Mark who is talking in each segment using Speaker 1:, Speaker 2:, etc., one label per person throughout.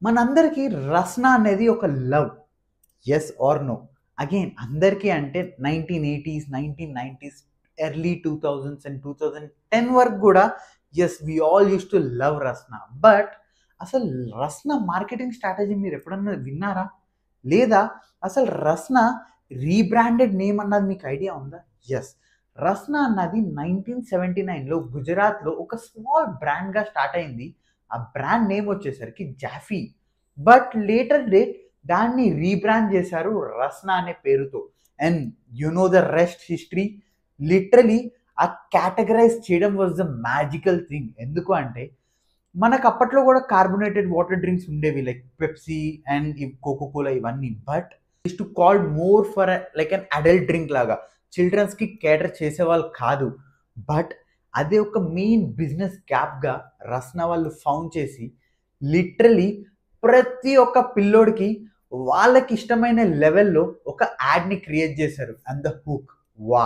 Speaker 1: మనందరికీ రస్నా అనేది ఒక love. Yes or no? Again అందరికీ అంటే 1980s, 1990s, early 2000s and 2010 వరకు కూడా yes we all used to love Rasna. But అసలు రస్నా మార్కెటింగ్ స్ట్రాటజీ మీరు ఎప్పుడన్నా విన్నారా? లేదా అసలు రస్నా రీబ్రాండెడ్ నేమ్ అన్నది మీకు ఐడియా ఉందా? యెస్. రస్నా అన్నది 1979లో గుజరాత్‌లో ఒక స్మాల్ బ్రాండ్‌గా స్టార్ట్ అయింది. ఆ బ్రాండ్ నేమ్ వచ్చేసరికి జాఫీ. బట్ లేటర్ డేట్ దాన్ని రీబ్రాండ్ చేశారు రస్నా అనే పేరుతో. And you know the rest history. Literally ఆ కేటగరైజ్ చేయడం వాజ్ ద మ్యాజికల్ థింగ్. ఎందుకు అంటే మనకు అప్పట్లో కూడా కార్బోనేటెడ్ వాటర్ డ్రింక్స్ ఉండేవి like Pepsi and Coca Cola ఇవన్నీ. But to call more for like an adult drink లాగా చిల్డ్రన్స్కి కేటర్ చేసేవాళ్ళు కాదు. బట్ అదే ఒక మెయిన్ బిజినెస్ గ్యాప్గా రస్నా వాళ్ళు ఫౌండ్ చేసి లిటరలీ ప్రతి ఒక్క పిల్లోడికి వాళ్ళకి ఇష్టమైన లెవెల్లో ఒక యాడ్ని క్రియేట్ చేశారు. అండ్ ద హుక్ వా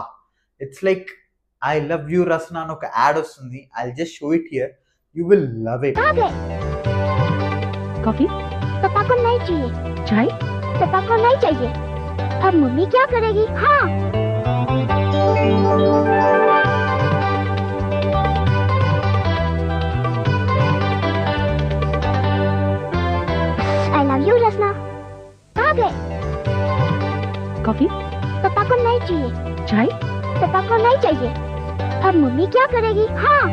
Speaker 1: it's like I love you Rasna అని ఒక యాడ్ వస్తుంది. I just show it here, you will love it.
Speaker 2: Coffee?
Speaker 3: पापा को नहीं चाहिए।
Speaker 2: चाय?
Speaker 3: पापा को नहीं चाहिए। अब मम्मी क्या करेगी? हाँ। I love you रसना। आ गए।
Speaker 2: कॉफी?
Speaker 3: पापा को नहीं चाहिए।
Speaker 2: चाय?
Speaker 3: पापा को नहीं चाहिए। अब मम्मी क्या करेगी? हाँ।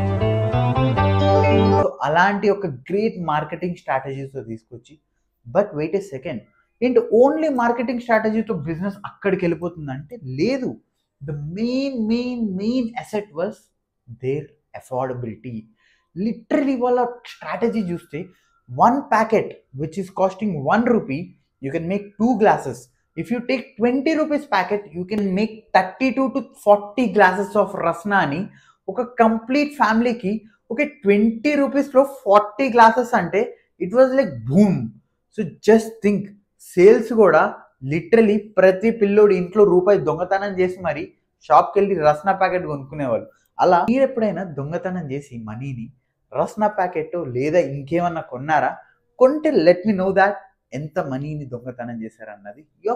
Speaker 1: సో అలాంటి ఒక గ్రేట్ మార్కెటింగ్ స్ట్రాటజీతో తీసుకొచ్చి బట్ వెయిట్ ఏ సెకండ్, ఏంటి ఓన్లీ మార్కెటింగ్ స్ట్రాటజీతో బిజినెస్ అక్కడికి వెళ్ళిపోతుందంటే లేదు. The main asset was there affordability. Literally వాళ్ళ స్ట్రాటజీ చూస్తే 1 packet which is costing 1 rupee you can make 2 glasses. If you take 20 rupees packet you can make 32 to 40 glasses of Rasna అని ఒక complete ఫ్యామిలీకి okay 20 రూపీస్లో 40 glasses అంటే it was like boom. So just think, sales కూడా literally ప్రతి పిల్లోడు ఇంట్లో రూపాయి దొంగతనం చేసి మరి షాప్కి వెళ్ళి రస్నా ప్యాకెట్ కొనుక్కునేవాళ్ళు. అలా మీరు ఎప్పుడైనా దొంగతనం చేసి మనీని రస్నా ప్యాకెట్ లేదా ఇంకేమన్నా కొన్నారా? కొంటే లెట్ మీ నో దాట్ ఎంత మనీని దొంగతనం చేశారన్నది.